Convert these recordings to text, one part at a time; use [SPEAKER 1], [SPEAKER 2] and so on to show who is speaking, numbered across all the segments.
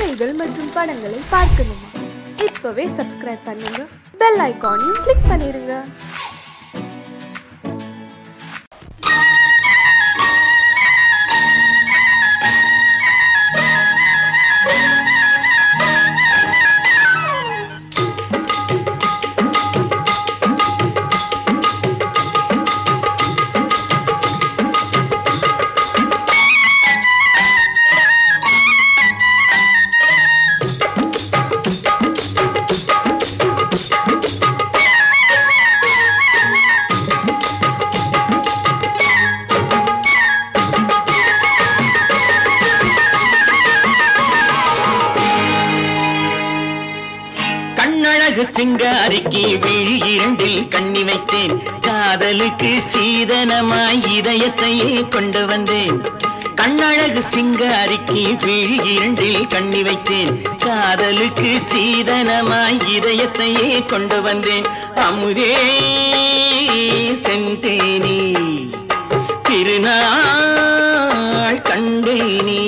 [SPEAKER 1] கதைகள் மற்றும் படங்களை பார்க்கணுமா? இப்பவே சப்ஸ்கிரைப் பண்ணுங்க, பெல் ஐகானையும் கிளிக் பண்ணிருங்க.
[SPEAKER 2] சிங்காரிக்கு விழி இரண்டில் கண்ணி வைத்தேன், காதலுக்கு சீதனமாய் இதயத்தையே கொண்டு வந்தேன். கண்ணழகு சிங்காரிக்கு விழி இரண்டில் கண்ணி வைத்தேன், காதலுக்கு சீதனமாய் இதயத்தையே கொண்டு வந்தேன். அமுதே செந்தேனே திருநாள் கண்டேனே.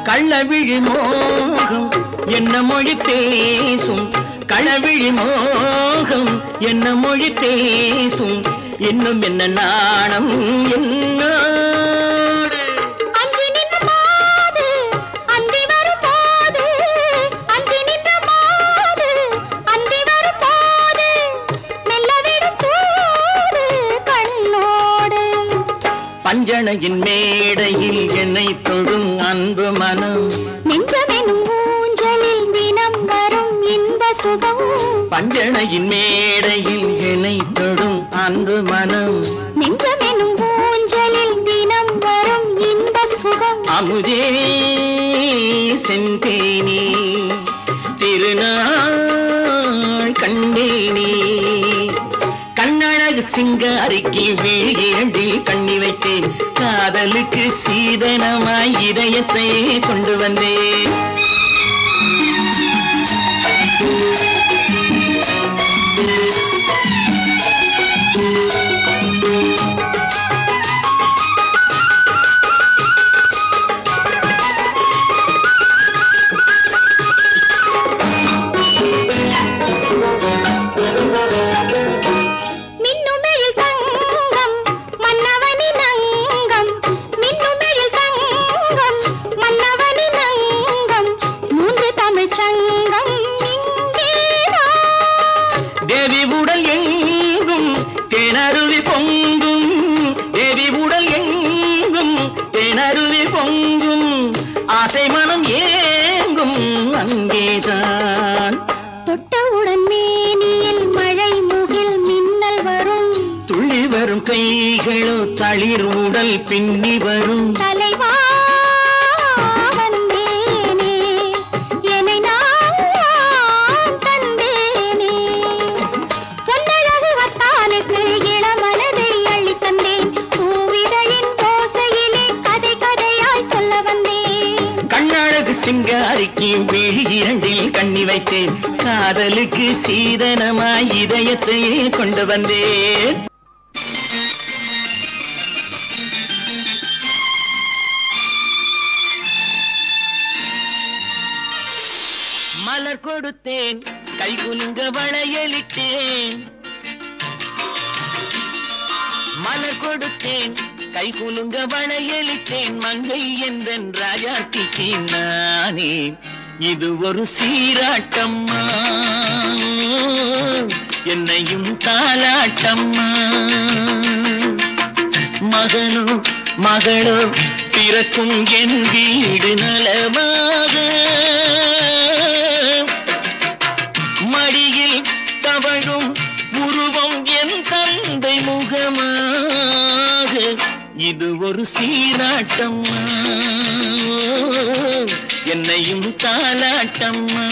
[SPEAKER 2] களவிழி மோகம் என்ன மொழி பேசும், களவிழி மோகம் என்ன மொழி பேசும், இன்னும் என்ன நாணம் என்னோடு.
[SPEAKER 3] அஞ்சி நின்ற மாது அந்தி வரும் போது, அஞ்சி நின்ற மாது அந்தி வரும் போது, மெல்ல விடும் தூது கண்ணோடு.
[SPEAKER 2] பஞ்சணையின் மேடையில் என்னை தொடும் அன்பு மனம்,
[SPEAKER 3] நெஞ்சமெனும் ஊஞ்சலில் தினம் வரும் இன்ப சுகம்.
[SPEAKER 2] பஞ்சணையின் மேடையில் என்னை தொடும் அன்பு மனம்,
[SPEAKER 3] நெஞ்சமெனும் ஊஞ்சலில் தினம் வரும் இன்ப சுகம்.
[SPEAKER 2] அமுதே செந்தேனே திருநாள் கண்டேனே. கண்ணழகு சிங்காரிக்கு விழி இரண்டில் கண்ணி வைத்தேன், காதலுக்கு சீதனமாய் இதயத்தை கொண்டு வந்தேன். தேவி உடல் எங்கும் தேனருவி பொங்கும், தேவி உடல் எங்கும் தேனருவி பொங்கும், ஆசை மனம் ஏங்கும் அங்கேதான்.
[SPEAKER 3] தொட்டவுடன் மேனியில் மழை முகில் மின்னல் வரும்,
[SPEAKER 2] துள்ளி வரும் கைகளோ தளிர் உடல் பின்னி வரும்.
[SPEAKER 3] தலைவா
[SPEAKER 2] சிங்காரிக்கு விழி இரண்டில் கண்ணி வைத்தேன், காதலுக்கு சீதனமாய் இதயத்தையே கொண்டு வந்தேன். மலர் கொடுத்தேன், கை குலுங்க வளையலிட்டேன், மலர் கொடுத்தேன், கை குலுங்க வளையலிட்டேன், மங்கை என்றன் ராஜாட்டிக்கு நானே. இது ஒரு சீராட்டம்மா, என்னையும் தாலாட்டம்மா. மகனோ மகளோ பிறக்கும் என் வீடு நலமாக, இது ஒரு சீராட்டம்மா என்னையும் தாலாட்டம்மா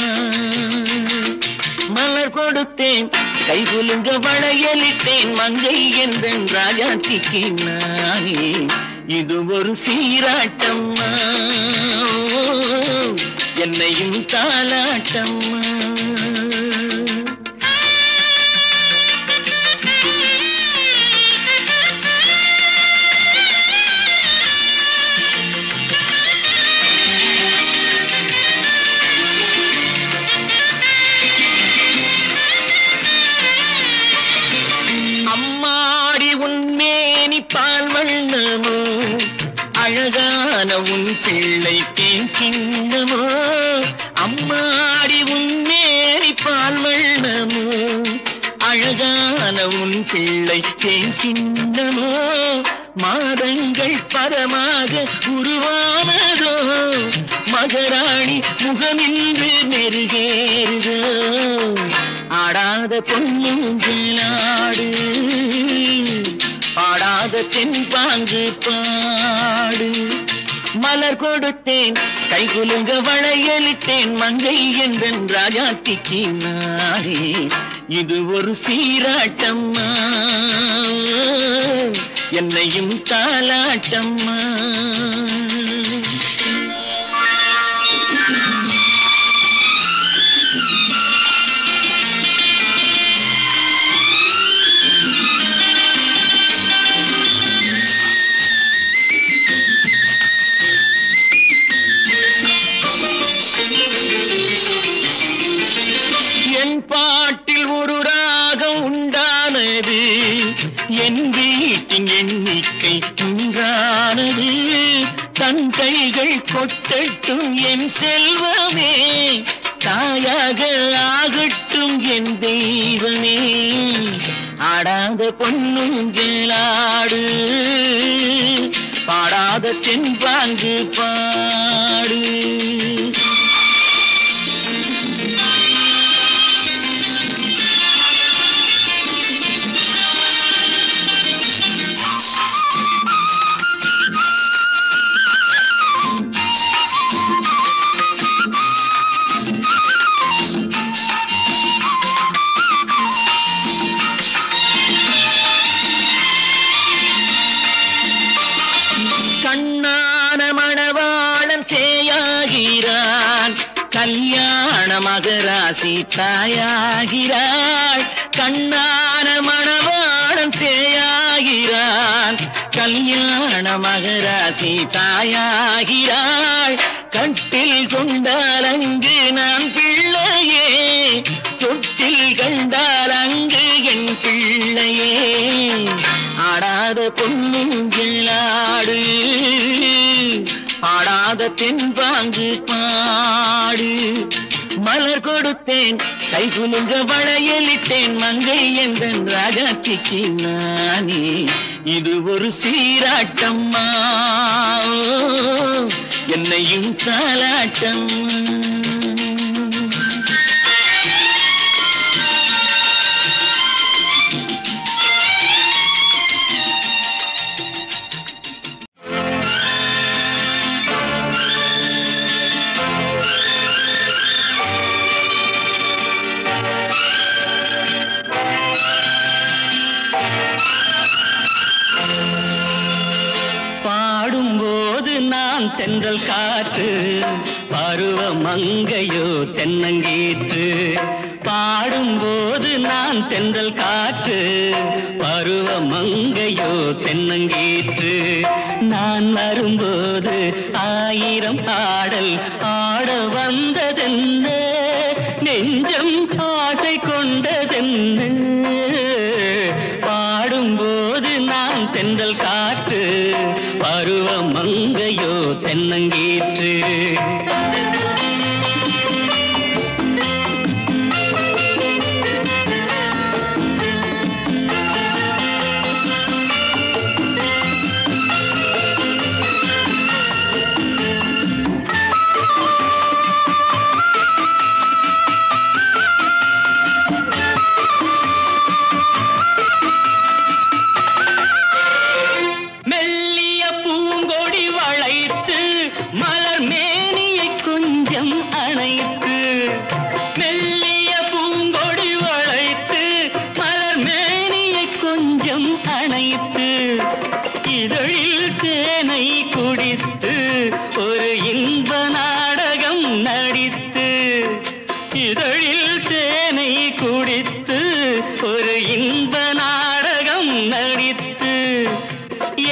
[SPEAKER 2] மலர் கொடுத்தேன் கைகுலுங்க வளையலிட்டேன் மங்கை என்பன் ராஜாத்திக்கு நானே இது ஒரு சீராட்டம்மா என்னையும் தாலாட்டம்மா அழகான உன் பிள்ளை தேன் கிண்ணமோ அம்மாடி உன் மேரி பால் வண்ணமோ அழகான உன் பிள்ளை தேன் கிண்ணமோ மாதங்கள் பரமாக உருவானதோ மகராணி முகமின்று மெருகேறுதோ ஆடாத பொன்னுங்களாடு பாடாத தென்பாங்கு பாடு மலர் கொடுத்தேன் கைகுலுங்க வளையலிட்டேன் மங்கை என்பன் ராஜாத்திக்கு நானே இது ஒரு சீராட்டம்மா என்னையும் தாலாட்டம்மா பாட்டில் ஒரு ராகம் உண்டானது என் வீட்டின் எண்ணிக்கை உண்டானது தன் கைகள் கொட்டட்டும் என் செல்வமே தாயாக ஆகட்டும் என் தெய்வமே ஆடாத பொன்னுங்களாடு பாடாத தென்பாங்கு பாடு கண்ணான மணவாளன் சேயாகிறான் கல்யாண மகராசி தாயாகிறாள் கண்ணான மணவாளன் சேயாகிறான் கல்யாண மகராசி தாயாகிறாள் கட்டில் கொண்டால் அங்கு நான் பிள்ளையே தொட்டில் கண்டால் அங்கு என் பிள்ளையே ஆடாத பொன்னுங்களாடு ஆடாத தென்பாங்கு பாடு மலர் கொடுத்தேன் கைகுலுங்க வளையலிட்டேன் மங்கை என்பன் ராஜாத்திக்கு நானே இது ஒரு சீராட்டம்மா என்னையும் தாலாட்டம்மா தென்றல் காற்று பருவ மங்கையோ தென்னங்கீற்று பாடும்போது நான் தென்றல் காற்று பருவ மங்கையோ தென்னங்கீற்று நான் வரும்போது ஆயிரம் ஆடல் ஆட வந்ததென்ன நெஞ்சம் ஆசை கொண்டதென்ன பாடும்போது நான் தென்றல் காற்று பருவ மங்கையோ தென்னங்கீற்று இதழில் தேனை குடித்து ஒரு இன்ப நாடகம் நடித்து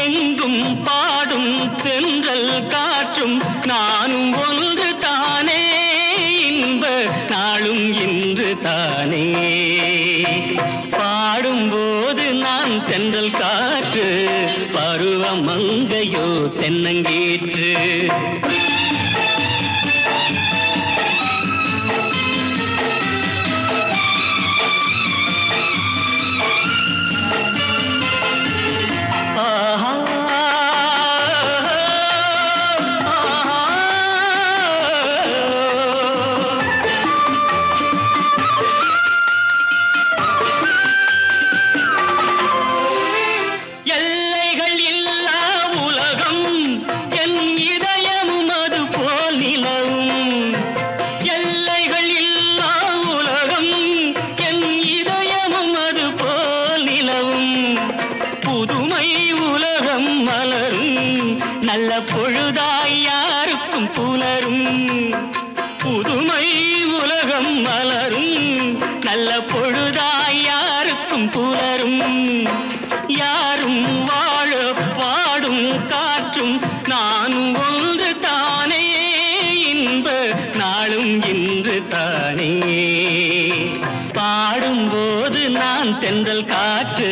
[SPEAKER 2] எங்கும் பாடும் தென்றல் காற்றும் நானும் ஒன்று தானே இன்ப நாளும் இன்று தானே பாடும்போது நான் தென்றல் காற்று பருவ மங்கையோ தென்னங்கீற்று நல்ல பொழுதாய் யாருக்கும் புலரும் புதுமை உலகம் மலரும் நல்ல பொழுதாய் யாருக்கும் புலரும் யாரும் வாழ பாடும் காற்றும் நானும் ஒன்று தானே இன்ப நாளும் இன்று தானே பாடும்போது நான் தென்றல் காற்று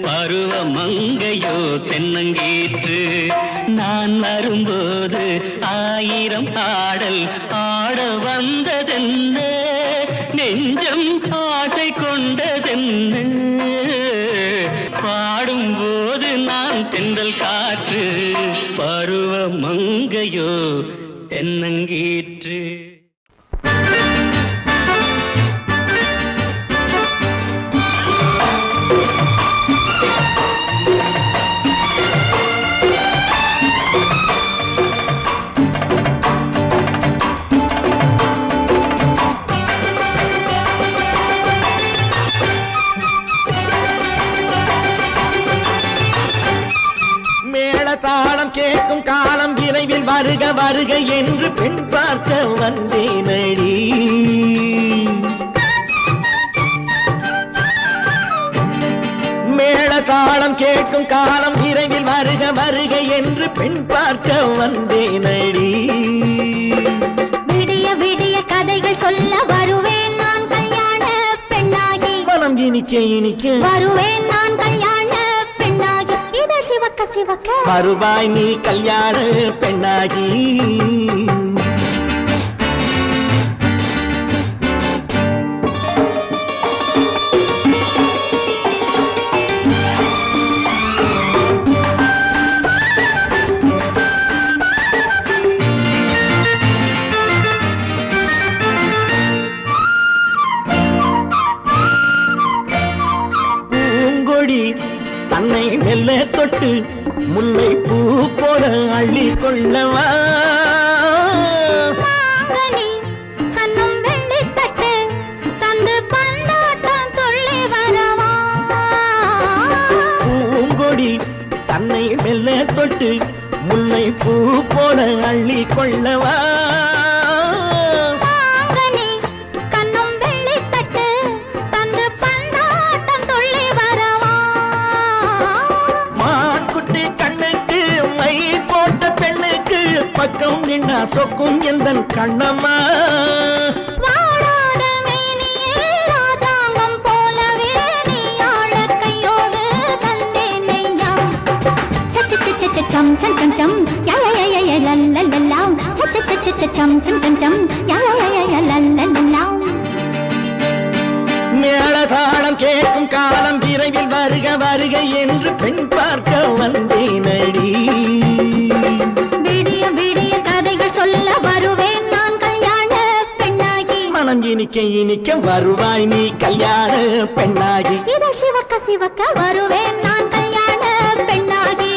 [SPEAKER 2] பருவ மங்கையோ தென்னங்கீற்று நான் வரும்போது ஆயிரம் ஆடல் ஆட வந்ததென்ன நெஞ்சம் ஆசை கொண்டதென்ன பாடும்போது நான் தென்றல் காற்று பருவ மங்கையோ தென்னங்கீற்று
[SPEAKER 4] தாளம் கேட்கும் காலம் விரைவில் வருக வருக என்று பெண் பார்க்க வந்தேனடி மேள தாளம் கேட்கும் காலம் விரைவில் வருக வருக என்று பெண் பார்க்க வந்தேனடி
[SPEAKER 3] விடிய விடிய கதைகள் சொல்ல வருவேன் நான் கல்யாண பெண்ணாகி
[SPEAKER 4] மனம் இனிக்க இனிக்க
[SPEAKER 3] வருவேன் நான் கல்யாண பெண்ணாகி இதழ் சிவக்க சிவக்க
[SPEAKER 4] வருவாய் நீ கல்யாண பெண்ணாகி பூங்கொடி தன்னை மெல்ல தொட்டு முல்லை பூ போல அள்ளி கொள்ளவா
[SPEAKER 3] கண்ணும் வெள்ளி தட்டு தந்து பந்தாட்டம் துள்ளி வரவா
[SPEAKER 4] பூங்கொடி தன்னை மெல்ல தொட்டு முல்லை பூ போல அள்ளி கொள்ளவா பக்கம் நின்னா சொக்கும் எந்தன் கண்ணம்மா
[SPEAKER 3] வாடாத மேனியே ராதாங்கம் போலவே நீ ஆள கையோடு தந்தேன் நெய்யா சச்ச சச்ச சம் சம் சம் சம் யா யா யா யா லல்லல்லா சச்ச சச்ச சம் சம் சம் சம் யா யா யா லல்லல்லா
[SPEAKER 4] மேளதாளம் கேட்கும் காலம் விரைவில் வருக வருக என்று பெண் பார்க்க வந்தேனடி
[SPEAKER 3] விடிய விடிய கதைகள் சொல்ல வருவேன் நான் கல்யாண பெண்ணாகி
[SPEAKER 4] மனம் இனிக்க இனிக்க வருவாய் நீ கல்யாண பெண்ணாகி
[SPEAKER 3] இதழ் சிவக்க சிவக்க வருவேன் நான் கல்யாண பெண்ணாகி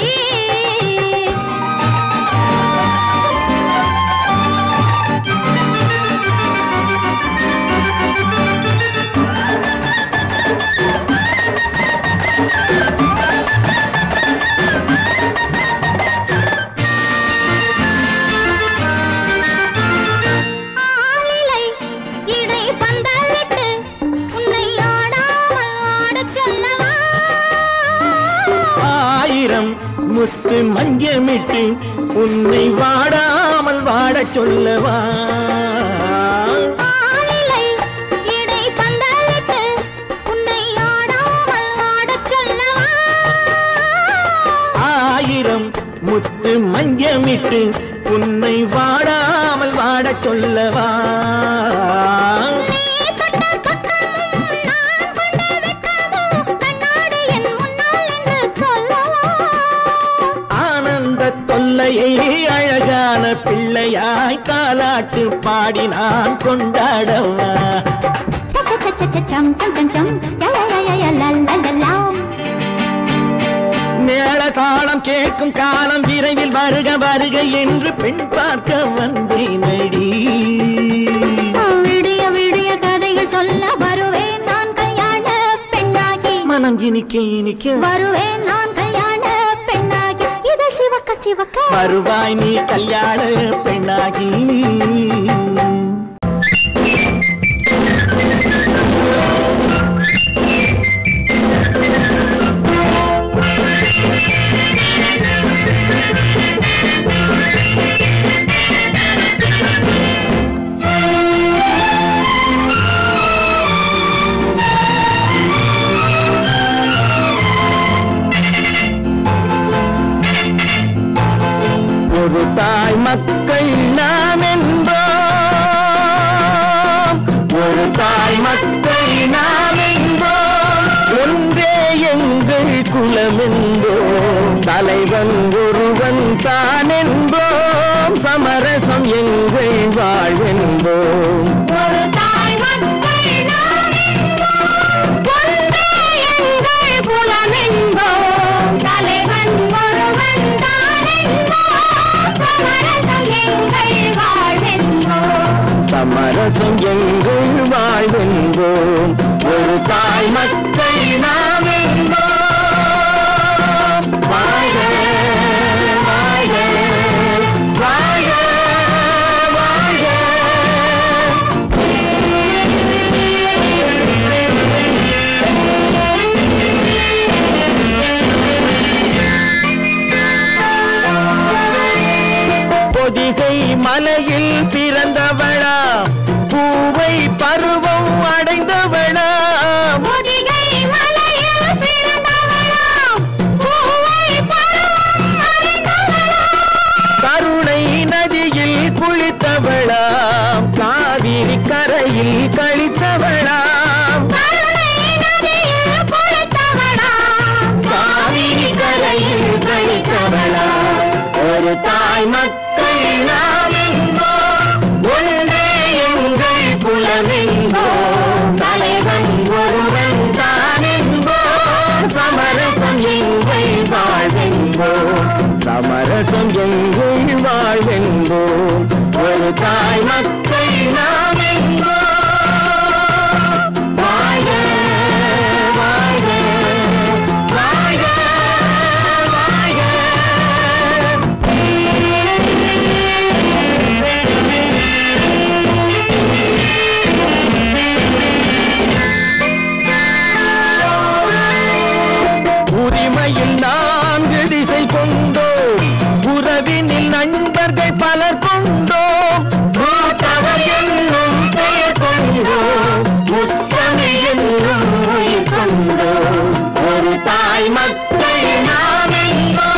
[SPEAKER 3] ஆலிலை இட
[SPEAKER 4] முத்து மஞ்சமிட்டு உன்னை வாடாமல் வாடச் சொல்லவா? ஆயிரம் முத்து மஞ்சமிட்டு உன்னை வாடாமல் வாடச் சொல்லவா? தொல்லையை அழகான பிள்ளையாய் தாலாட்டு பாடி நான் கொண்டாடவா? மேள தாளம் கேட்கும் காலம் விரைவில் வருக வருக என்று பெண் பார்க்க வந்தேனடி.
[SPEAKER 3] விடிய விடிய கதைகள் சொல்ல வருவேன் நான் கல்யாண பெண்ணாகி. மனம் இனிக்க இனிக்க வருவேன் நான் கல்யாண பெண்ணாகி. இதழ் சிவக்க சிவக்க
[SPEAKER 4] வருவாய் நீ கல்யாண பெண்ணாகி. ஒரு தாய் மக்கள் நாம் என்போம், ஒரு தாய் மக்கள் நாம் என்போம், ஒன்றே எங்கள் குலம் என்போம், தலைவன் ஒருவன் தான் என்போம், சமரசம் எங்கள் வாழ்வென்போம்.
[SPEAKER 3] ஒரு தாய் மக்கள் நாம் என்போம், ஒன்றே எங்கள் குலம் என்போம், தலைவன் ஒருவன் தான் என்போம், சமரசம் எங்கள் வாழ்வென்போம்.
[SPEAKER 4] சமரசம் எங்கள் வாழ்வென்போம். ஒரு தாய் மக்கள் நாம் என்போம். வாழ்க வாழ்க வாழ்க வாழ்க. பொதிகை மலையில் பிறந்தவளா, பூவை பருவம் அடைந்தவளா,
[SPEAKER 3] பொதிகை மலையில் பிறந்தவளா, பூவை பருவம் அடைந்தவளா,
[SPEAKER 4] கருணை நதியில் குளித்தவளா, காவிரி கரையில் கழித்தவளா,
[SPEAKER 3] கருணை நதியில் குளித்தவளா,
[SPEAKER 4] காவிரி கரையில் கழித்தவளா. ஒரு தாய் மக்கள் நாம் என்போம், ஒன்றே எங்கள் குலம் என்போம், தலைவன் ஒருவன் தான் என்போம், சமரசம் எங்கள் வாழ்வென்போம், சமரசம் எங்கள் வாழ்வென்போம். ஒரு தாய் மக்கள் நாம் என்போம். வாழ்க வாழ்க வாழ்க வாழ்க. உரிமையில் 4 திசை கொண்டோம், உறவினில் நண்பர்கள் பலர் கொண்டோம், மூத்தவர் என்னும் பெயர் கொண்டோம், முத்தமிழ் என்னும் உயிர் கொண்டோம். ஒரு தாய் மக்கள் நாம் என்போம்.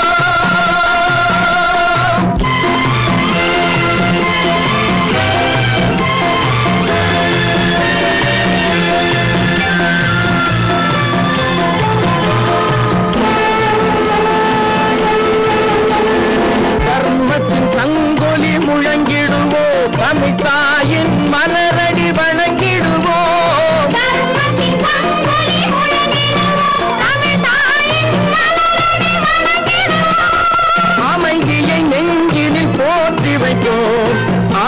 [SPEAKER 4] தர்மத்தின் சங்கொலி முழங்கிடுவோம், தமிழ் தாயின் மலரடி வணங்கிடுவோம்.
[SPEAKER 3] தர்மத்தின் சங்கொலி முழங்கிடுவோம், தமிழ் தாயின் மலரடி வணங்கிடுவோம்.
[SPEAKER 4] அமைதியை நெஞ்சினில் போற்றி வைப்போம்,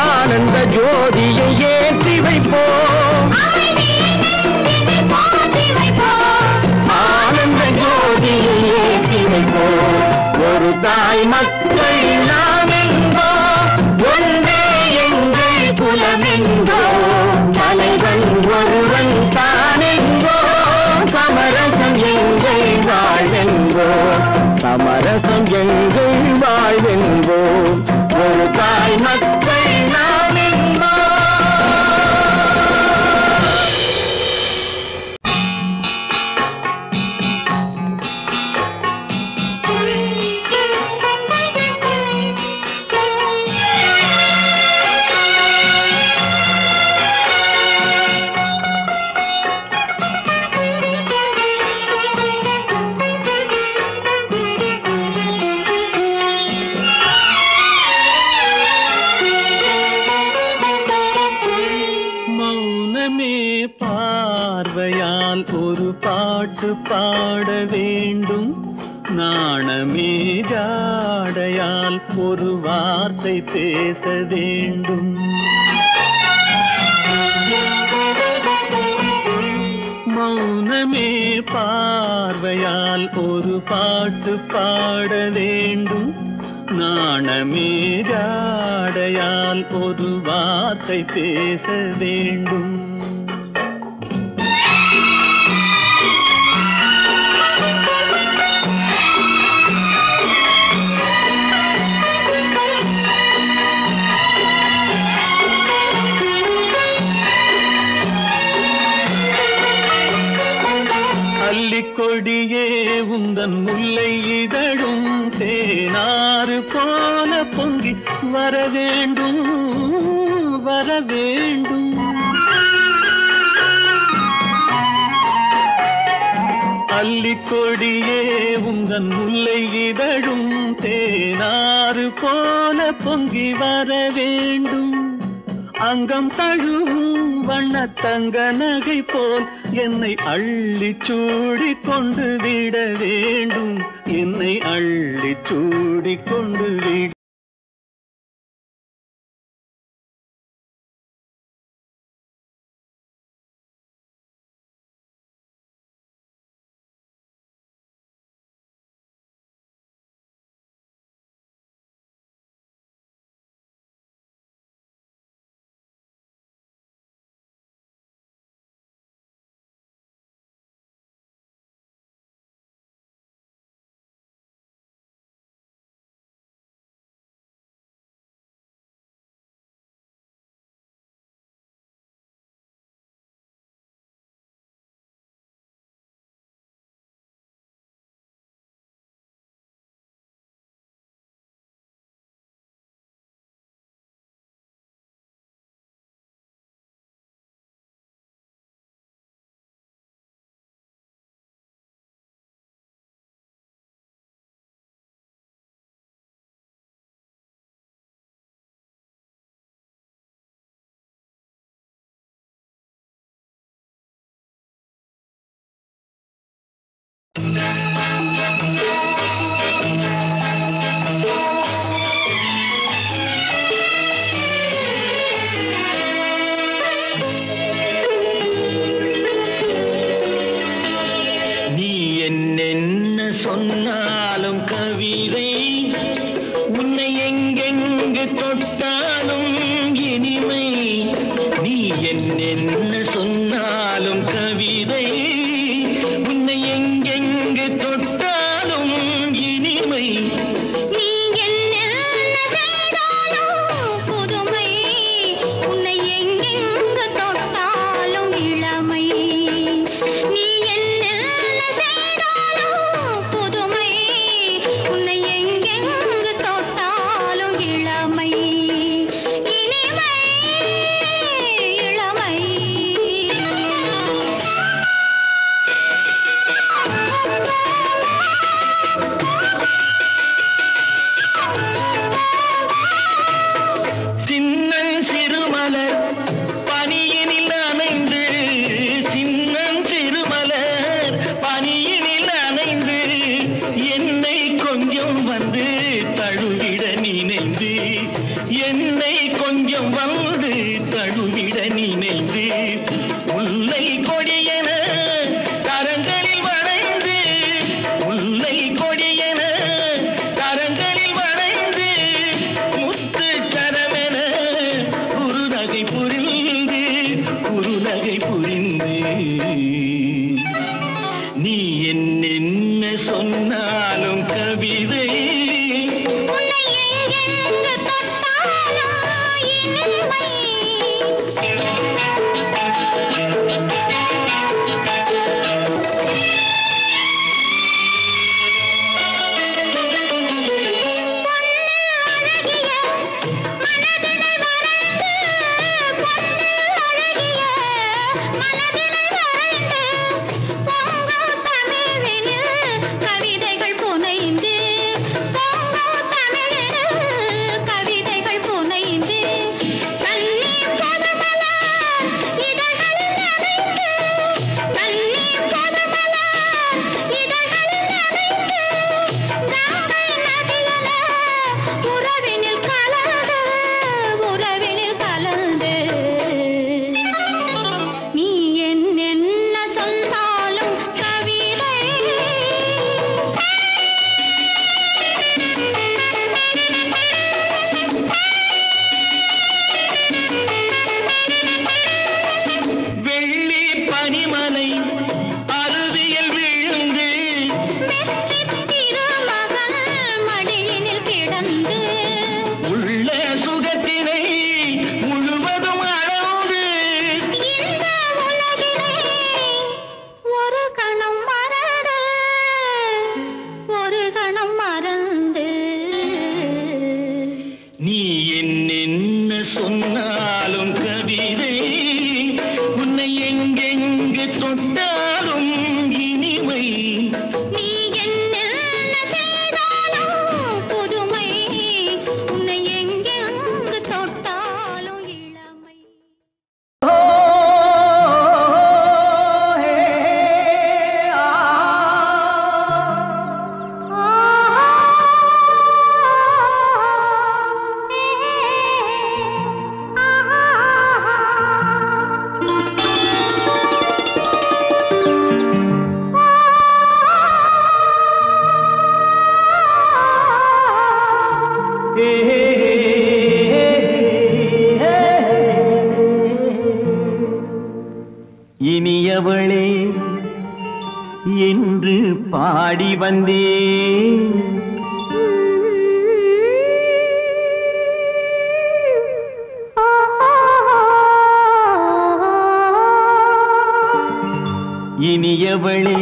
[SPEAKER 4] ஆனந்த ஜோதியை ஏற்றி வைப்போம்,
[SPEAKER 3] அமைதியை நெஞ்சினில் போற்றி வைப்போம்,
[SPEAKER 4] ஆனந்த ஜோதியை ஏற்றி வைப்போம். ஒரு தாய் மக்கள் நாம் என்போம், ஒன்றே எங்கள் குலம் என்போம், தலைவன் ஒருவன் தான் என்போம், சமரசம் எங்கள் வாழ்வென்போம், சமரசம் எங்கள் மௌனமே பார்வையால் ஒரு பாட்டு பாட வேண்டும், நாணமே ஜாடையால் ஒரு வார்த்தை பேச வேண்டும். மௌனமே பார்வையால் ஒரு பாட்டு பாட வேண்டும், நாணமே ஜாடையால் ஒரு வார்த்தை பேச வேண்டும். கொடியே உந்தன் முல்லை இதழும் தேனாறு போல பொங்கி வர வேண்டும், வர வேண்டும். அல்லிக்கொடியே உந்தன் முல்லை இதழும் தேனாறு போல பொங்கி வர வேண்டும். அங்கம் தழுவும் வண்ணத்தங்க நகை போல் என்னை அள்ளி சூடி கொண்டு விட வேண்டும், என்னை அள்ளி சூடி கொண்டு விட. சொன்னாலும் கவிதை உன்னை எங்கெங்கு தொட்டாலும் இனிமை. நீ என்ன சொன்னாலும் கவிதை உன்னை எங்கெங்கு தொட்டாலும் இனிமை.
[SPEAKER 3] நீ என்ன செய்தாலும் புதுமை, உன்னை எங்கெங்கு தொட்டாலும் இளமை. நீ என்ன செய்தாலும் புதுமை, உன்னை எங்கெங்கு தொட்டாலும் இளமை. இனிமை இளமை.
[SPEAKER 4] சின்னன் சிறுமலர் பனியினில் அணைந்து, சின்னன் சிறுமலர் பனியினில் அணைந்து என்னை கொஞ்சம் வந்து தழுவிட நினைந்து, என்னை கொஞ்சம் வந்து தழுவிட நினைந்து முல்லை கொடியென கரங்களில் வளைந்து, முல்லை கொடியென கரங்களில் வளைந்து முத்து கரமென குறுநகை புரிந்து, குறுநகை புரிந்து. நீ என்ன சொன்னாலும் கவிதை
[SPEAKER 3] உன்னை எங்கெங்கு தொட்டாலும் இனிமை. கவிதைகள் புனைந்து கண்ணீர் பொதுமலர் இதழ்களில்
[SPEAKER 4] இனியவளே என்று பாடி வந்தேன். இனியவளே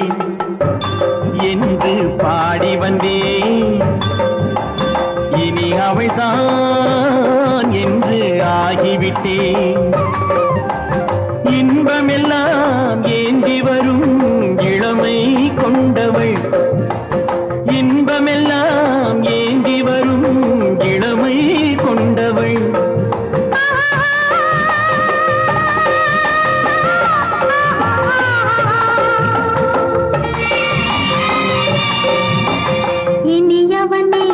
[SPEAKER 4] என்று பாடி வந்தேன். இனி அவள்தான் என்று ஆகிவிட்டேன். இன்பமெல்லாம் ஏந்தி வரும் இளமை கொண்டவள். இன்பமெல்லாம் ஏந்தி வரும் இளமை கொண்டவள்.
[SPEAKER 3] இனியவனே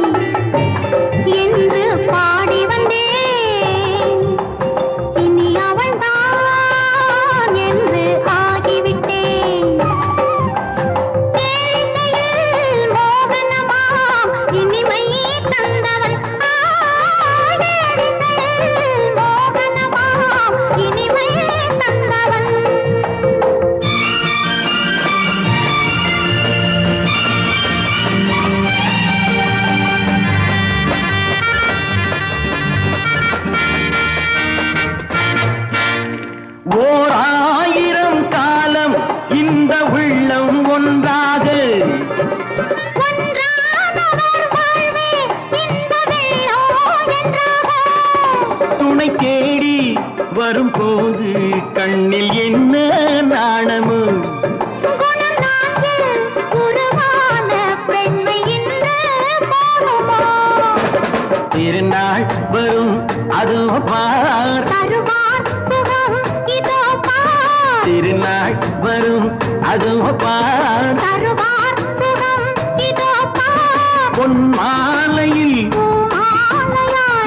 [SPEAKER 3] என்று பாடி வந்தேன். இனி அவள்தான் என்று ஆகிவிட்டேன். தேனிசையில் மோகனமாம் இனிமை தந்தவன். தேனிசையில் மோகனமாம் இனிமை தந்தவன்.
[SPEAKER 4] ஓர் ஆயிரம் காலம் இந்த உள்ளம் ஒன்றாக துணை தேடி வரும்போது கண்ணில் என்ன நாணமோ. திருநாள் வரும் அதோ பார். திருநாள் வரும் அதோ பார். பொன் மாலையில்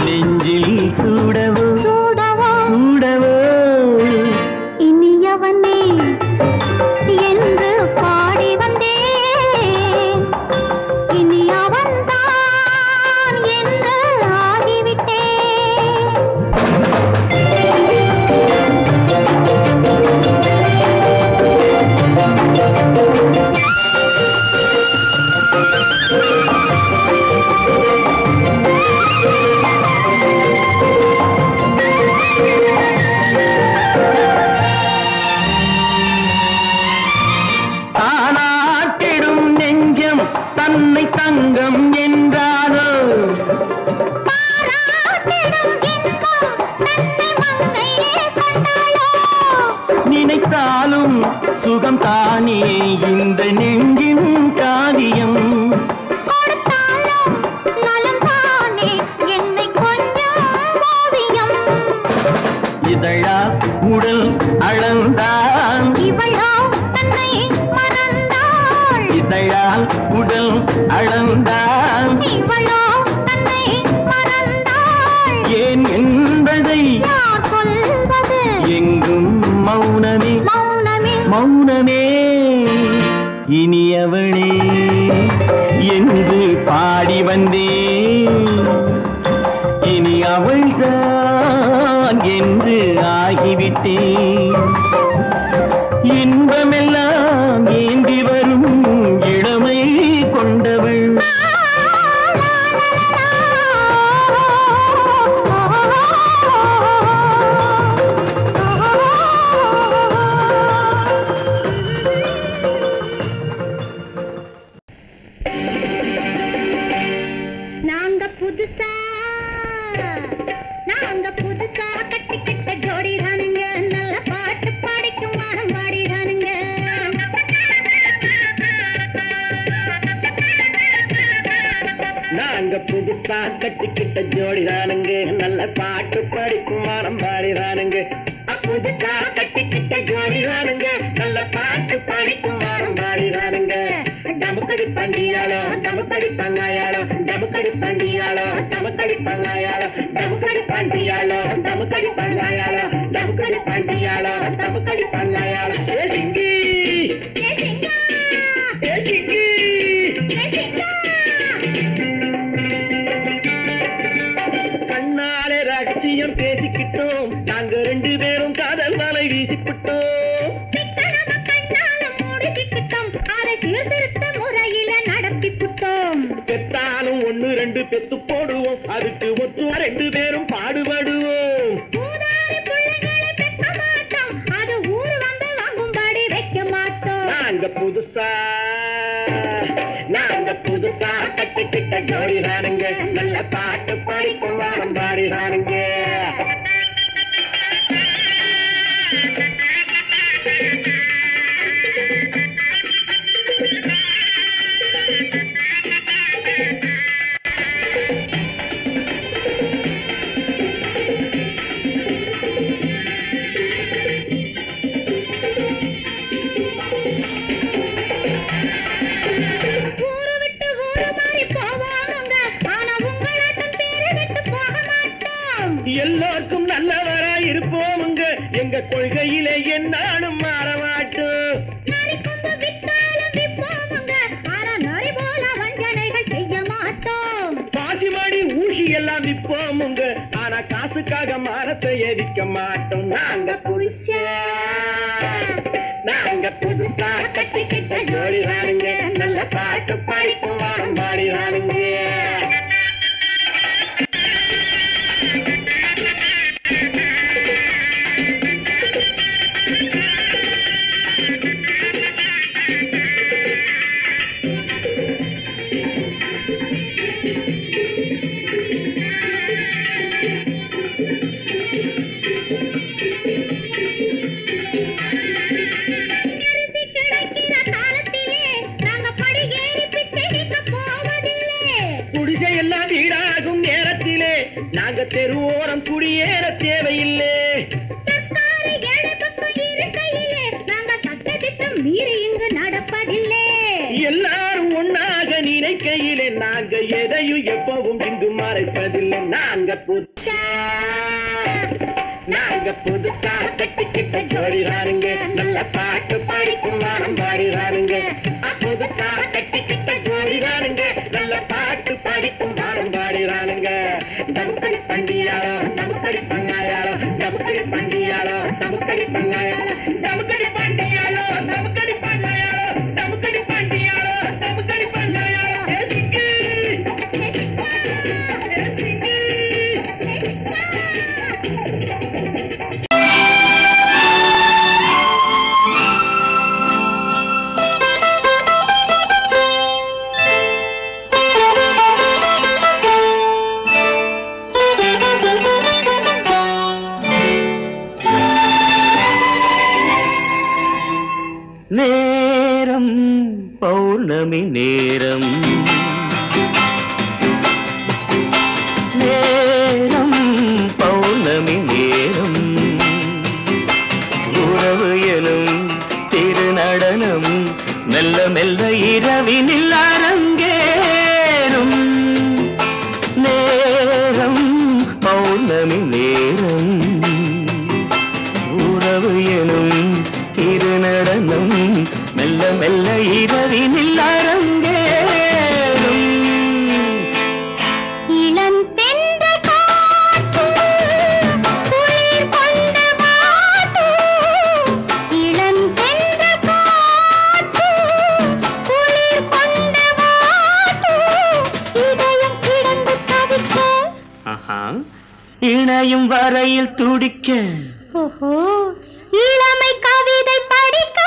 [SPEAKER 4] நெஞ்சில் சூடவோ சூடவோ.
[SPEAKER 3] இனியவனே என்று பாடி வந்தேன். இனி அவன்தான் என்று ஆகிவிட்டேன்.
[SPEAKER 4] தானாட்டிடும் நெஞ்சம் தன்னை தங்கம் என்றாரோ. நினைத்தாலும் சுகம் தானே இந்த நெஞ்சின் காரியம். இதழா உடல் அளந்தான். இதழால் உடல் அளந்தான். ஏன் என்பதை எங்கும் மௌனமே மௌனமே. இனியவளே என்று பாடி வந்தேன். இனி அவள்தான் என்று ஆகிவிட்டேன். இன்பமெல்லாம் ஏந்தி வரும் இளமை கொண்டவள்.
[SPEAKER 3] நாங்க புதுசா கட்டிக்கிட்ட ஜோடி தானுங்க. நல்ல பாட்டு பாடிக்கும் வாரம் பாடி தானுங்க.
[SPEAKER 4] நாங்க புதுசா கட்டிக்கிட்ட ஜோடிதானுங்க. நல்ல பாட்டு படிக்கும் வாரம் பாடிதானுங்க. புதுசா கட்டிக்கிட்ட ஜோடிதானுங்க. நல்ல பாட்டு படிக்கும் வாரம் பாடிதானுங்க. டமுக்கடி பண்டியாளோ டமுக்கடி பங்காயாளோ. டமுக்கடி பண்டியாளோ டமுக்கடி பங்காயாளோ. டமுக்கடி பண்டியாளோ டமுக்கடி பங்காயாளோ. டமுக்கடி பண்டியாளோ டமுக்கடி பங்காயாளோ. ஏ சிங்கி ஏ சிங்கா ஏ சிங்கி ஏ சிங்கா. கண்ணாலே ரகசியம் பேசிக்கிட்டோம். நாங்க ரெண்டு பேரும் காதல் வலை வீசிக்கிட்டோம். ரெண்டு பெத்து போடுவோம் அதுக்கு ஒத்து ரெண்டு பேரும் பாடுபடுவோம்
[SPEAKER 3] அது ஊரு வந்து வாங்கும்படி வைக்க மாட்டோம்
[SPEAKER 4] நாங்க புதுசா கட்டிக்கிட்ட ஜோடி தானுங்க நல்ல பாட்டு படிக்கும் வாரம் பாடி தானுங்க எல்லாருக்கும் நல்லவரா இருப்போமுங்க எங்க கொள்கையிலே என்னாலும் மாற மாட்டோம் பாசிமாடி ஊசி எல்லாம் விற்போமுங்க ஆனா காசுக்காக மரத்தை எரிக்க மாட்டோம் நாங்க புதுசா கட்டிக்கிட்ட ஜோடி தானுங்க நல்ல பாட்டு படிக்கும் வாரம் பாடி தானுங்க நாங்க தெருவோரம் குடியேற தேவையில்லை எல்லாரும் ஒன்னாக நினைக்கையிலே நாங்க எதையும் எப்பவும் இங்கு மறைப்பதில்லை நாங்க புதுசா கட்டிக்கிட்ட ஜோடி தானுங்க நல்ல பாட்டு படிக்கும் வாரம் பாடி தானுங்க புதுசா கட்டிக்கிட்ட ஜோடி தானுங்க நல்ல பாட்டு படிக்கும் வாரம் பாடி தானுங்க தமுக்கடி பண்டியாளோ தமுக்கடி பங்காயாளோ தமுக்கடி பண்டியாளோ தமுக்கடி பங்காயாளோ தமுக்கடி பண்டியாளோ தமுக்கடி பங்காயாளோ தமுக்கடி பண்டியாளோ தமுக்கடி பங்காயாளோ நேரம் பௌர்ணமி நேரம் நேரம் பௌர்ணமி நேரம் உறவு எனும் திருநடனம் மெல்ல மெல்ல இரவினில் அரங்கேறும் நேரம் பௌர்ணமி நேரம் உறவு எனும் திருநடனம் மெல்ல மெல்ல இரவினில் அரங்கேறும்
[SPEAKER 3] இளம் தென்ற காற்று குளிர் கொண்ட வாட்டு இளம் தென்ற காற்று குளிர் கொண்ட வாட்டு இதயம் கிடந்து தவிக்க
[SPEAKER 4] இணையும் வரையில் துடிக்க
[SPEAKER 3] இளமை கவிதை படிக்க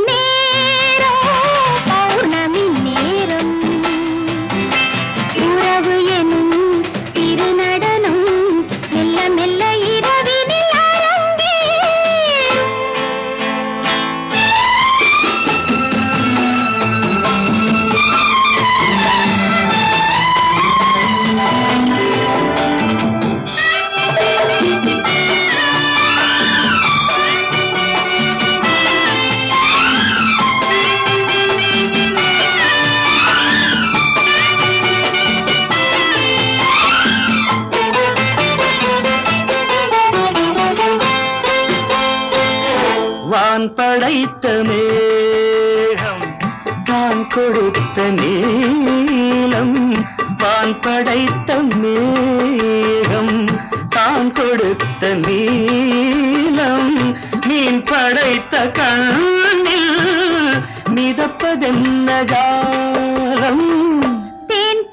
[SPEAKER 3] நேரம் பௌர்ணமி நேரம் உறவு எனும் திருநடனம் மெல்ல மெல்ல இரவினில் அரங்கேறும்
[SPEAKER 4] வான் படைத்த மேகம் தான் கொடுத்த நீலம் வான் படைத்த மேகம் தான் கொடுத்த நீலம் மீன் படைத்த கண்ணில் மிதப்பதென்ன ஜாலம்
[SPEAKER 3] தேன்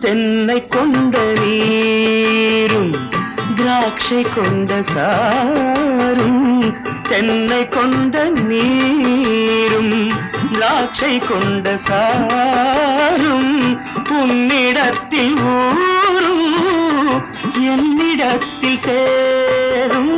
[SPEAKER 2] தென்னை கொண்ட நீரும் திராட்சை கொண்ட சாரும் தென்னை கொண்ட நீரும் திராட்சை கொண்ட சாரும் உன்னிடத்தில் ஊரும் என்னிடத்தில் சேரும்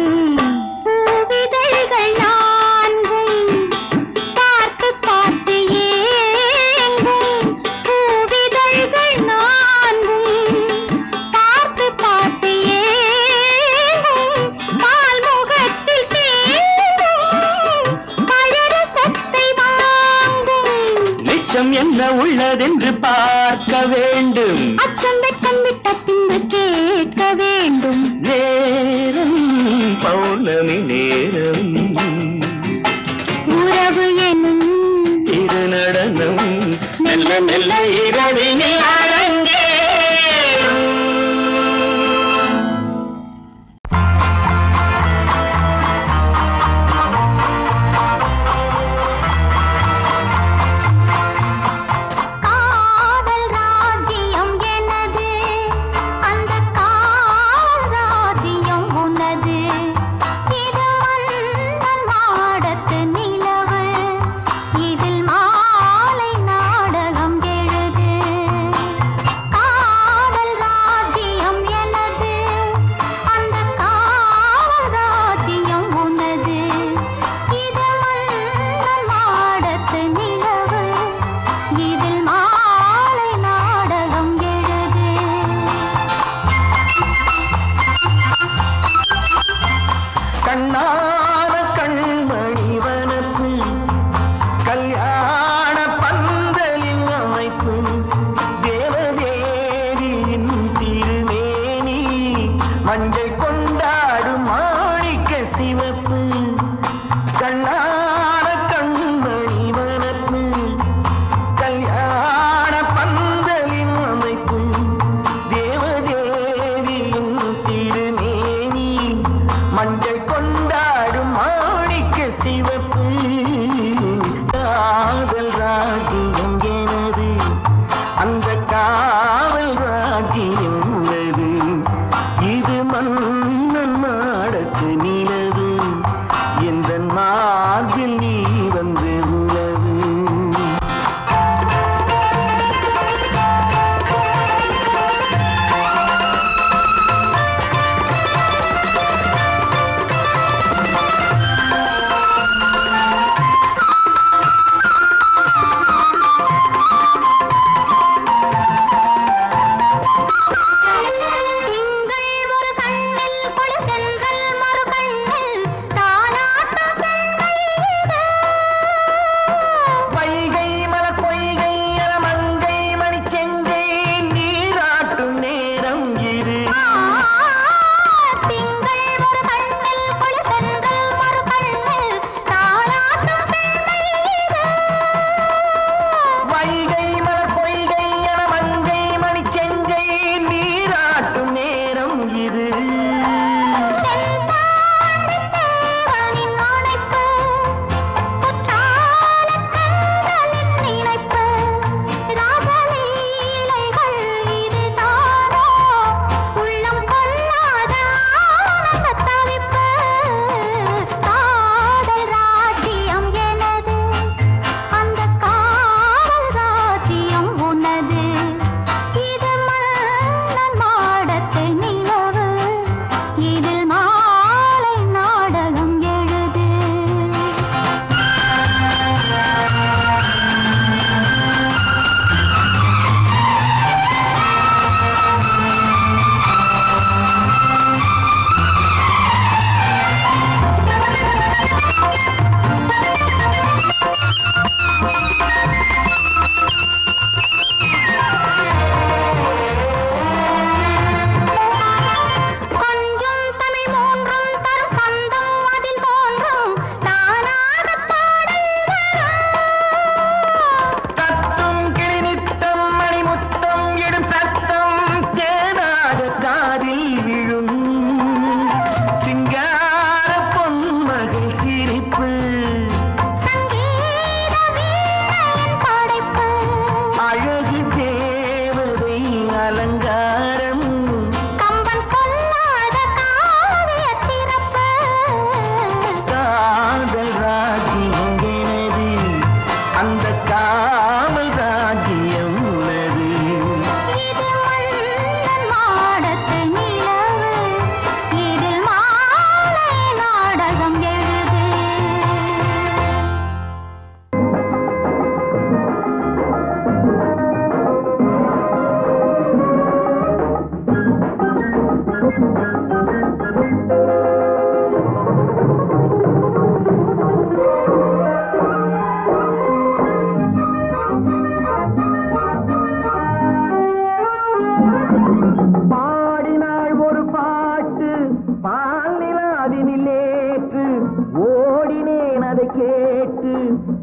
[SPEAKER 2] என்ன உள்ளதென்று பார்க்க வேண்டும்
[SPEAKER 3] அச்சம் வெச்சம் விட்ட பின்பு கேட்க வேண்டும்
[SPEAKER 2] நேரம் பௌர்ணமி நேரம்
[SPEAKER 3] உறவு எனும்
[SPEAKER 2] இரு நடனம் மெல்ல மெல்ல இரவினில்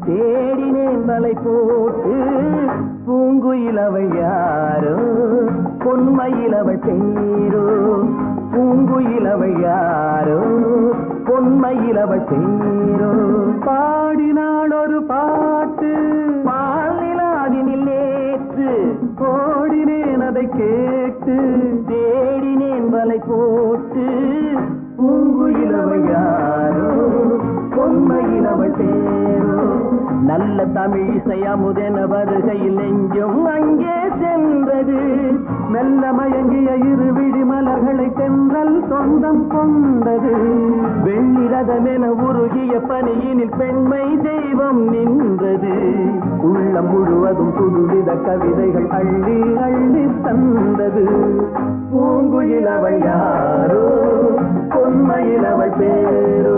[SPEAKER 5] தேடினேன் மலை போட்டு பூங்குயிலவை யாரோ பொன்மயிலவள் பேரோ பூங்குயிலவை யாரோ பொன்மயிலவள் பேரோ பாடினாள் ஒரு பாட்டு பாலிலாவினில் நேற்று ஓடினேன் அதை கேட்டு தேடினேன் வலை போட்டு பூங்குயிலவை யாரோ பொன்மயிலவள் பேரோ நல்ல தமிழ் இசையமுதென வருகையில் நெஞ்சும் அங்கே சென்றது மெல்ல மயங்கிய இருவிழி மலர்களை தென்றல் சொந்தம் கொண்டது வெள்ளிரதமென உருகிய பனியினில் பெண்மை தெய்வம் நின்றது உள்ளம் முழுவதும் புதுவித கவிதைகள் அள்ளி அள்ளி தந்தது பூங்குயிலவள் யாரோ பொன்மயிலவள் பேரோ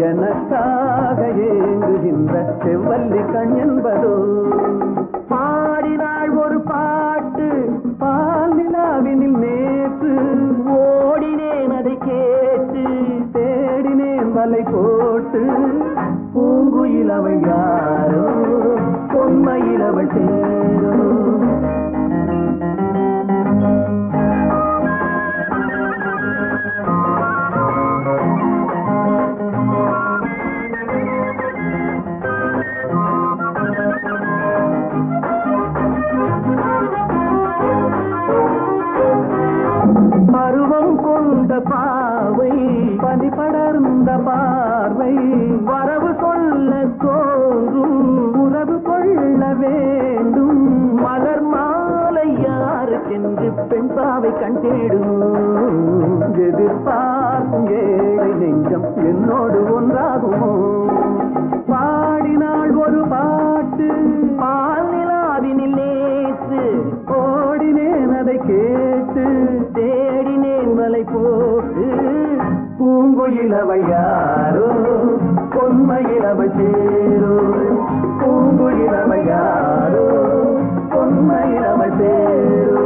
[SPEAKER 5] எனக்காக ஏங்குகின்ற செவ்வல்லி கண் என்பதோ பாடினாள் ஒரு பாட்டு பால் நிலாவினில் நேற்று ஓடினேன் அதை கேட்டு தேடினேன் வலை போட்டு பூங்குயிலவள் யாரோ பொன்மயிலவள் பேரோ பருவம் கொண்ட பாவை பனி படர்ந்த பார்வை வரவு சொல்ல தோன்றும் உறவு கொள்ள வேண்டும் மலர் மாலை யாருக்கென்று பெண் பாவை கண் தேடும் எதிர்பார்க்கும் ஏழை நெஞ்சம் என்னோடு ஒன்றாகுமோ பாடினாள் ஒரு பாட்டு பால் நிலாவினில் நேற்று ஓடினேன் அதை கேட்டு தேடினேன் வலை போட்டு பூங்குயிலவள் யாரோ பொன்மயிலவள் பேரோ பூங்குயிலவள் யாரோ பொன்மயிலவள் பேரோ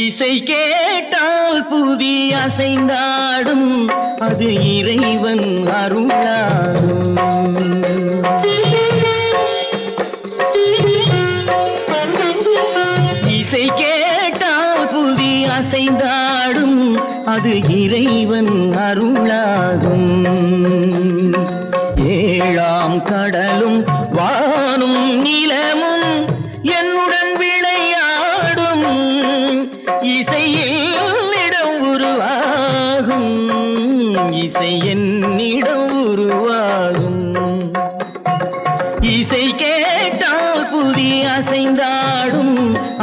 [SPEAKER 2] இசை கேட்டால் புவி அசைந்தாடும் அது இறைவன் அருளாகும் இசை கேட்டால் புவி அசைந்தாடும் அது இறைவன் அருளாகும் ஏழாம் கடலும் வானும் நிலமும் என்னுடன் விளையாடும் இசையில் இடம் உருவாகும் இசை என்னிடம் உருவாகும் இசை கேட்டால் புதி அசைந்தாடும்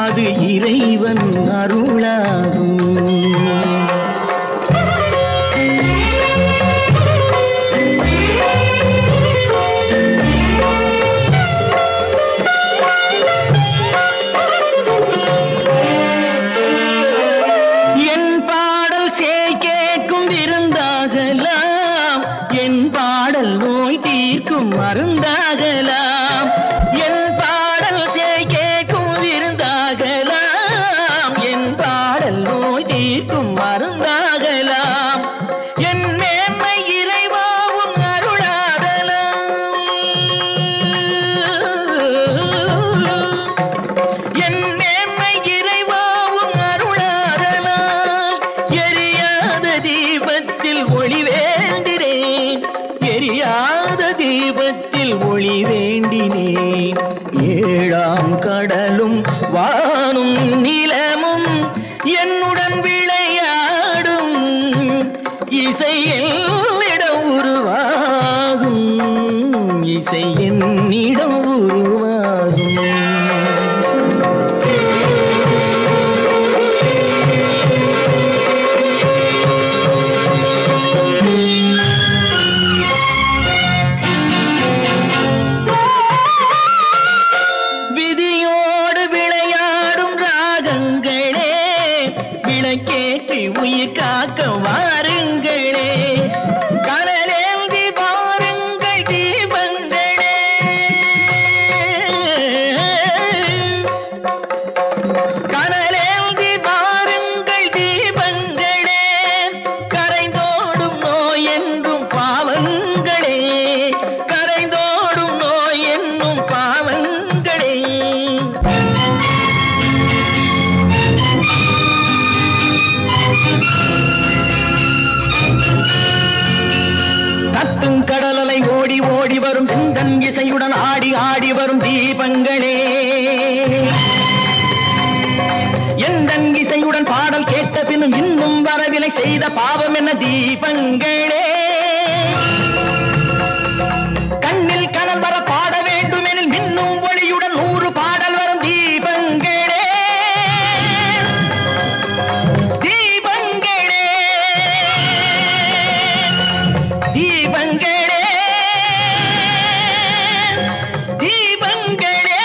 [SPEAKER 2] அது இறைவன் அருளாகும் என் பாடல் சேய் கேட்கும் விருந்தாகலாம்
[SPEAKER 5] எரியாத தீபத்தில் ஒளி வேண்டினேன். ஏழாம் கடலும் வானும் நிலமும் என்னுடன் விளையாடும். இசை என்னிடம் உருவாகும், இசை என்னிடம் உருவாகும். விதியோடு விளையாடும் ராகங்களே, விளக்கேற்றி உயிர் காக்க வாருங்களே. கனலேந்தி வாருங்கள் தீபங்களே, கனலேந்தி வாருங்கள் தீபங்களே. கரைந்தோடும் நோய் என்றும் பாவங்களே, கரைந்தோடும் நோய் என்னும் பாவங்களே. கத்தும் கடலலை ஓடி ஓடி வரும் சிந்தன் இசையுடன் ஆடி ஆடி வரும் தீபங்களே. எந்தன் இசையுடன் பாடல் கேட்ட பின்னும் இன்னும் வரவில்லை செய்த பாவம் என்ன தீபங்களே. கண்ணில் கனல் வர பாட வேண்டும் எனில் மின்னும் ஒளியுடன் 100 பாடல் வரும் தீபங்களே. தீபங்களே, தீபங்களே, தீபங்களே.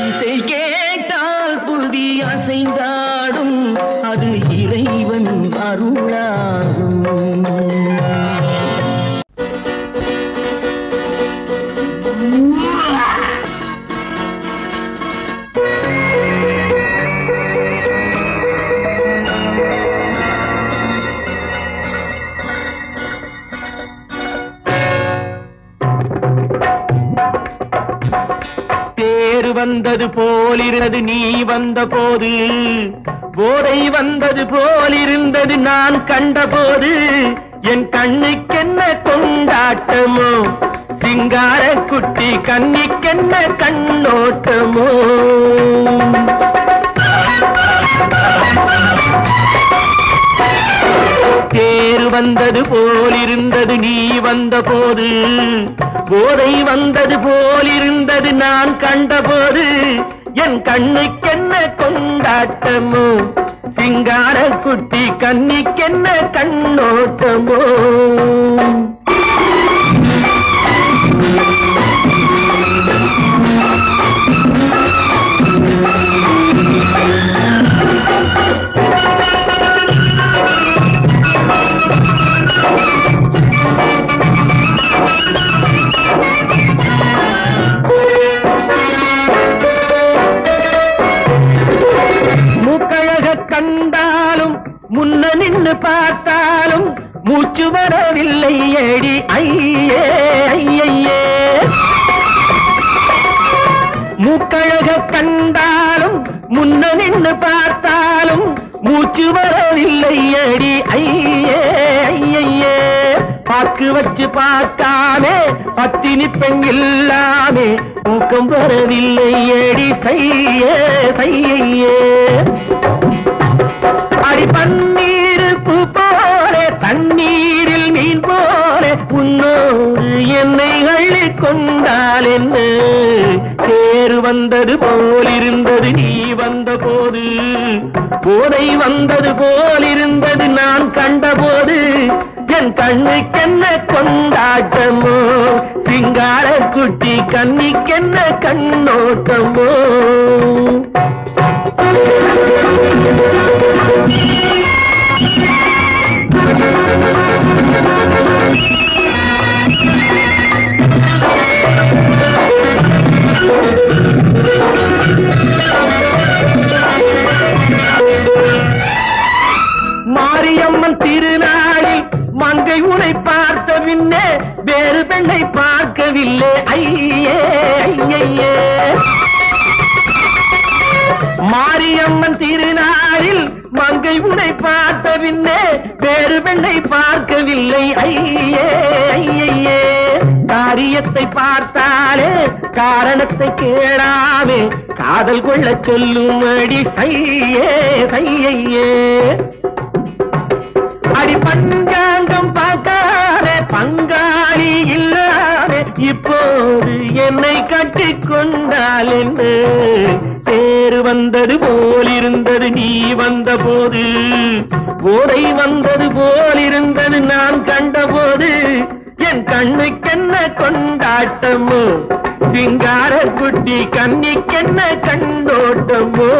[SPEAKER 5] இசை கேட்டால் புதி அசைந்தாடும், அது இறைவன் அருளாகும். தேர் வந்தது போலிருந்தது நீ வந்த போது, போதை வந்தது போலிருந்தது நான் கண்டபோது. என் கண்ணுக்கென்ன கொண்டாட்டமோ, சிங்கார குட்டி கண்ணிக்கென்ன கண்ணோட்டமோ. தேர் வந்தது போலிருந்தது நீ வந்த போது, போதை வந்தது போலிருந்தது நான் கண்டபோது. என் கண்ணுக்கென்ன கொண்டாட்டமோ, சிங்கார குட்டி கண்ணிக்கென்ன கண்ணோட்டமோ. கண்டாலும் முன்ன நின்று பார்த்தாலும் மூச்சு வரவில்லை ஏடி ஐயே ஐயே. மூக்கழக கண்டாலும் முன்ன நின்று பார்த்தாலும் மூச்சு வரவில்லை ஏடி ஐயே ஐயே. பாக்கு வச்சு பார்க்காமே பத்தினி பெண் இல்லாமே ஊக்கம் வரவில்லை ஏடி சையே சையே. அடி பன்னீர் பூ போல தண்ணீரில் மீன் போல உன்னோடு என்னை அள்ளி கொண்டால் என்ன. தேர் வந்தது போலிருந்தது நீ வந்த போது, போதை வந்தது போலிருந்தது நான் கண்டபோது. என் கண்ணுக்கென்ன கொண்டாட்டமோ, சிங்கார குட்டி கண்ணிக்கென்ன கண்ணோட்டமோ. பின்னே வேறு பெண்ணை பார்க்கவில்லை ஐயே ஐயே. மாரியம்மன் திருநாளில் மங்கை உன்னை பார்த்த பின்னே வேறு பெண்ணை பார்க்கவில்லை ஐயே ஐயே. காரியத்தை பார்த்தாலே காரணத்தை கேளாமே காதல் கொள்ள சொல்லும்படி சையே சையே. அடி பஞ்சாங்கம் பார்க்காதே பங்காளி இல்லாதே இப்போது என்னை கட்டிக்கொண்டால் என்ன? தேர் வந்தது போலிருந்தது நீ வந்த போது, போதை வந்தது போலிருந்தது நான் கண்டபோது, என் கண்ணுக்கென்ன கொண்டாட்டமோ சிங்கார குட்டி கண்ணிக்கென்ன கண்டோட்டமோ.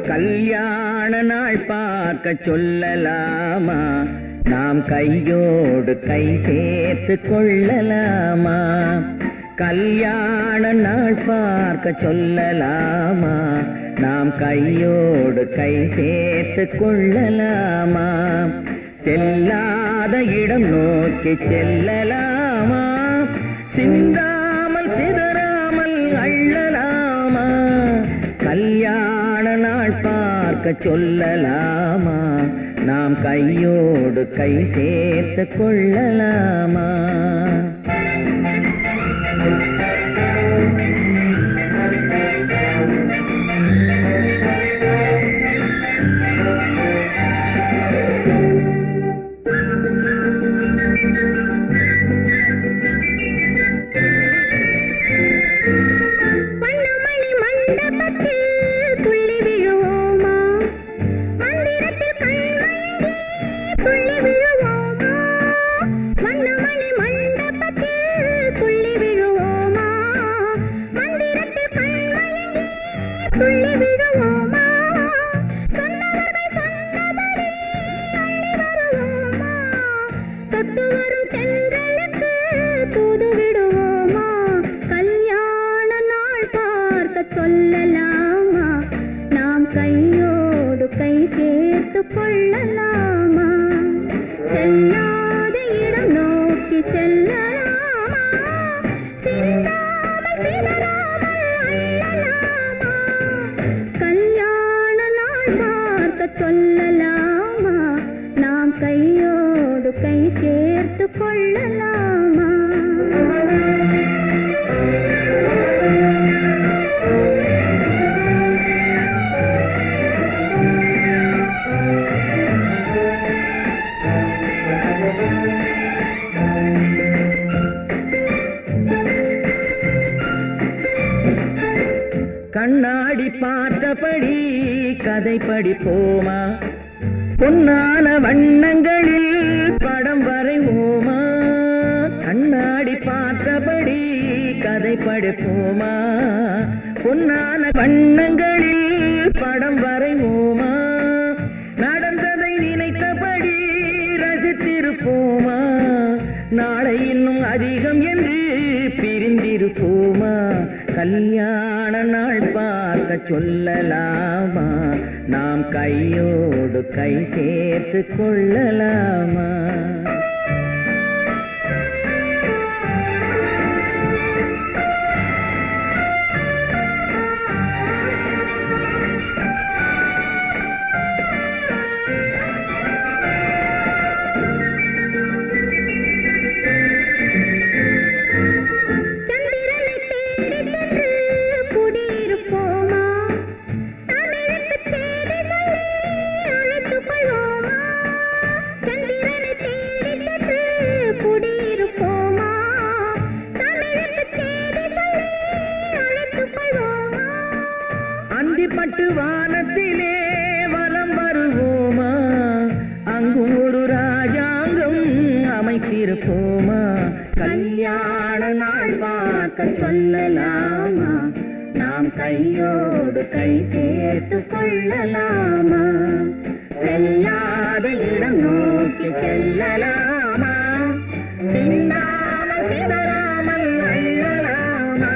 [SPEAKER 6] கல்யாண நாள் பார்க்க சொல்லலாமா, நாம் கையோடு கை சேர்த்து கொள்ளலாமா? கல்யாண நாள் பார்க்க சொல்லலாமா, நாம் கையோடு கை சேர்த்து கொள்ளலாமா? செல்லாத இடம் நோக்கி செல்லலாமா, சிந்தாமல் சிதறாமல் அள்ளலாமா? கல்யாண நாள் பார்க்க சொல்லலாமா, நாம் கையோடு கை சேர்த்து கொள்ளலாமா? கண்ணாடி பார்த்தபடி கதை படிப்போமா, பொன்னான வண்ணங்களில் படம் வரைவோமா? கண்ணாடி பார்த்தபடி கதை படிப்போமா, பொன்னான வண்ணங்களில் படம் வரைவோமா? நடந்ததை நினைத்தபடி ரசித்திருப்போமா, நாளை இன்னும் அதிகம் என்று பிரிந்திருப்போமா? கல்யாண நாள் பார்க்க சொல்லலாமா, நாம் கையோடு கை சேர்த்து கொள்ளலாமா? பட்டு வானத்திலே வலம் வருவோமா, அங்கும் ஒரு ராஜாங்கம் அமைத்திருப்போமா? கல்யாண நாள் பார்க்க சொல்லலாமா, நாம் கையோடு கை சேர்த்து கொள்ளலாமா? செல்லாத இடம் நோக்கி செல்லலாமா சின்னாமல் சிதறாமல் அள்ளலாமா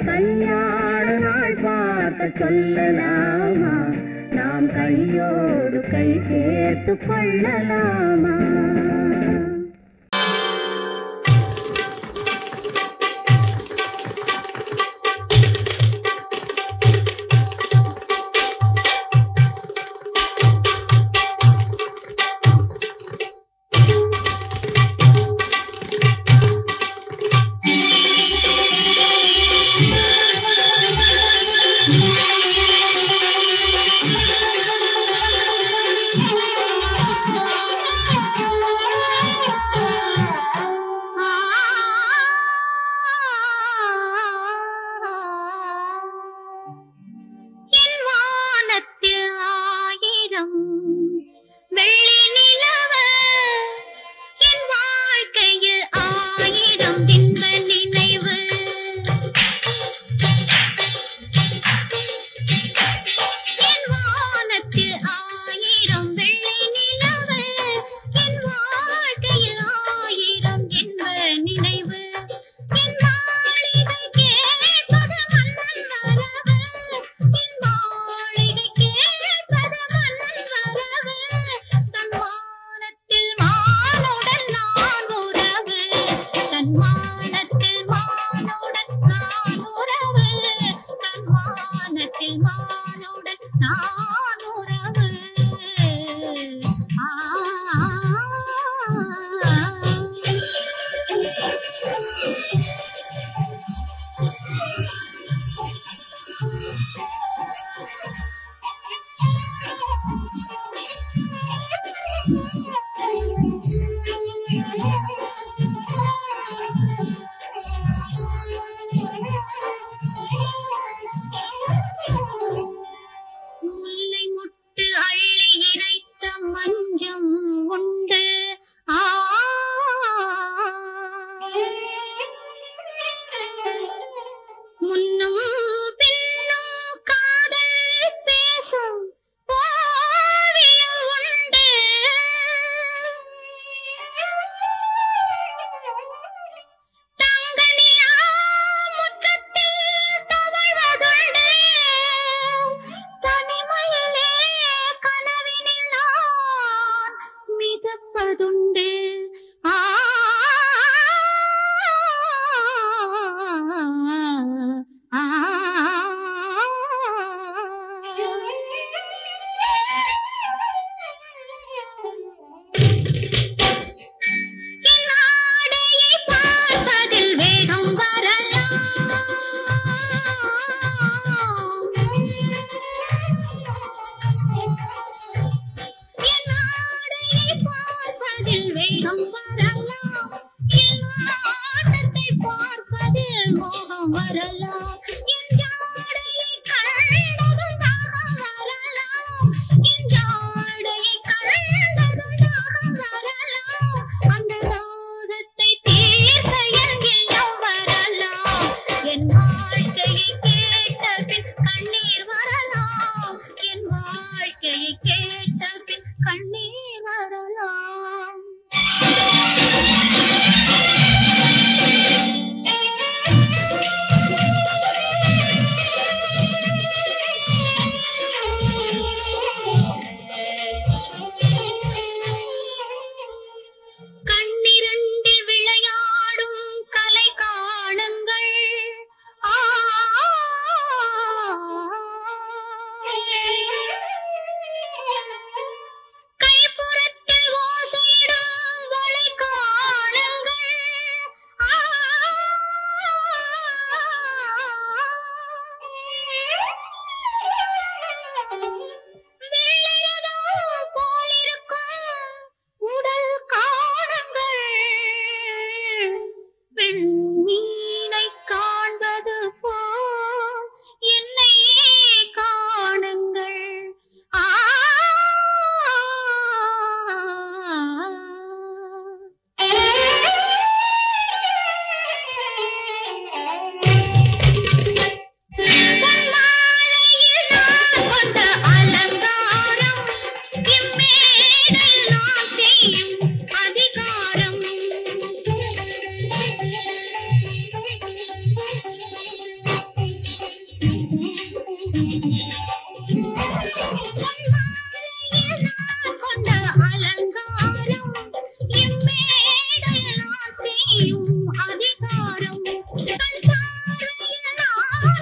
[SPEAKER 6] கல்யாண நாள் பார்த்து சொல்லலாமா நாம் கையோடு கை சேர்த்து கொள்ளலாமா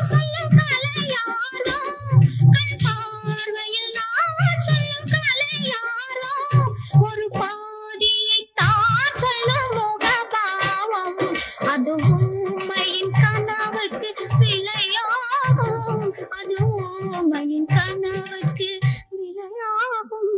[SPEAKER 3] சொல்லும் கலையாரோ கண் பார்வையில் நான் சொல்லும் கலையாரோ ஒரு பாதியை தான் சொல்லும் முகபாவம் அது உண்மையின் கனவுக்கு விளையாகும் அது உண்மையின் கனவுக்கு விளையாகும்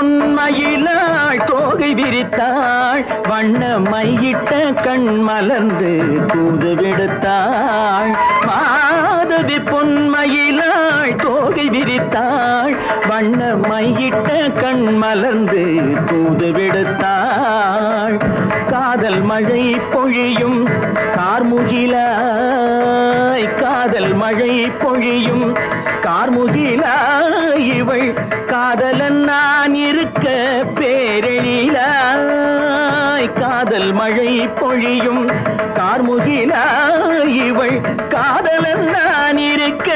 [SPEAKER 5] பொன்மயிலாள் தோகை விரித்தாள் வண்ண மையிட்ட கண் மலர்ந்து தூது விடுத்தாள் மாதவி பொன்மயிலாள் தோகை விரித்தாள் வண்ண மையிட்ட கண் மலர்ந்து தூது விடுத்தாள் காதல் மழை பொழியும் கார்முகிலாய் காதல் மழை பொழியும் கார்முகிலாய் இவள் காதலன் நான் இருக்க பேரெழிலாய் காதல் மழை பொழியும் கார்முகிலாய் இவள் காதலன் நான் இருக்க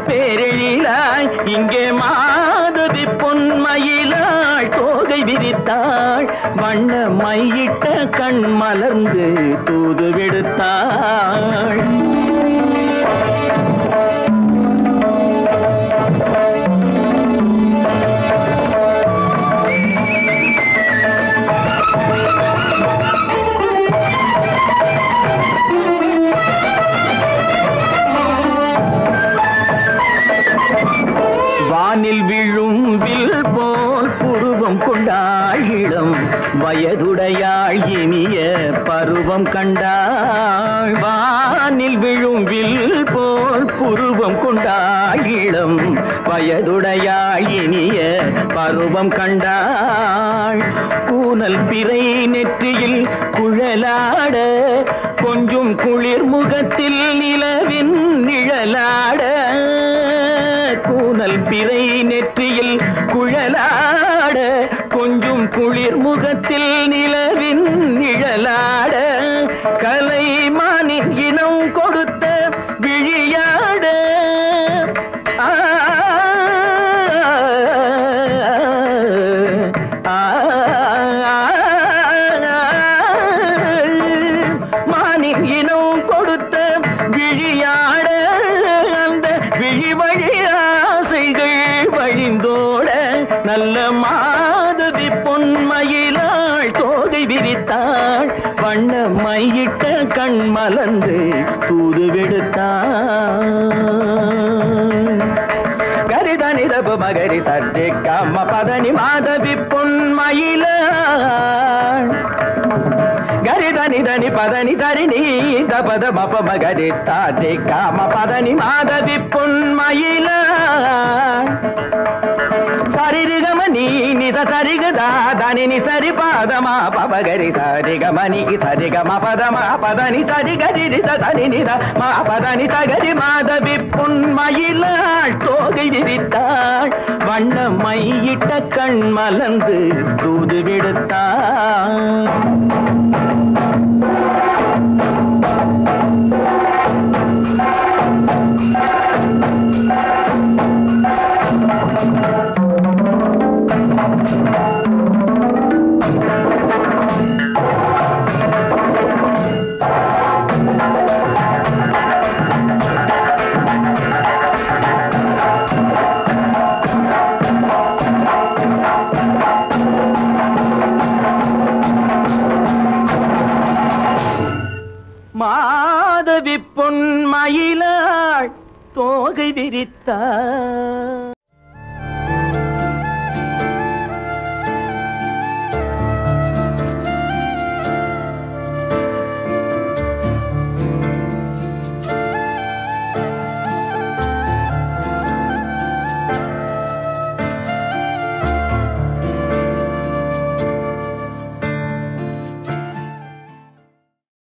[SPEAKER 5] பேரெழிலாய் இங்கே மாதவி பொன்மயிலாள் தோகை விரித்தாள் வண்ண மையிட்ட கண் மலர்ந்து தூது விடுத்தாள் வானில் விழும் வில் போல் புருவம் கொண்டாள் இளம் வயதுடையாள் இனிய பருவம் கண்டாள் வானில் விழும் வில் போல் புருவம் கொண்டாள் இளம் வயதுடையாள் இனிய பருவம் கண்டாள் கூனல் பிறை நெற்றியில் குழலாட கொஞ்சம் குளிர் முகத்தில் நிலவின் நிழலாட கூனல் பிறை நெற்றியில் குழலாட கொஞ்சம் குளிர் முகத்தில் நிலவின் நிழலாட கலைமானின் இனம் கொடுத்த விழியாட மானின் இனம் கொடுத்த விழியாட அந்த விழி வழி ஆசைகள் வழிந்தோட நல்ல மாதவி பொன்மயிலாள் தோகை விரித்தாள் வண்ண மையிட்ட கண் மலர்ந்து தூது விடுத்தாள் கரிதனி ரப மகரி தர்ஜி கம்ம பதனி மாதவி பொன்மயிலாள் கரிதனி தனி பதனி தரிணி தபத மப மகரி தாஜி காம பதனி மாதவி பொன்மயிலாள் சரிகமணி நித சரிகதா தனி சரி பாதமா பபகரி சரிகமணி சரிகம பதமா பதனி சரிகரி தனி நித மா பதனி சகரி மாதவி பொன்மயிலாள் தோகை விரித்தாள் வண்ண மையிட்ட கண் மலர்ந்து தூது விடுத்தாள் மாதவி பொன்மயிலாள் தோகை விரித்தாள்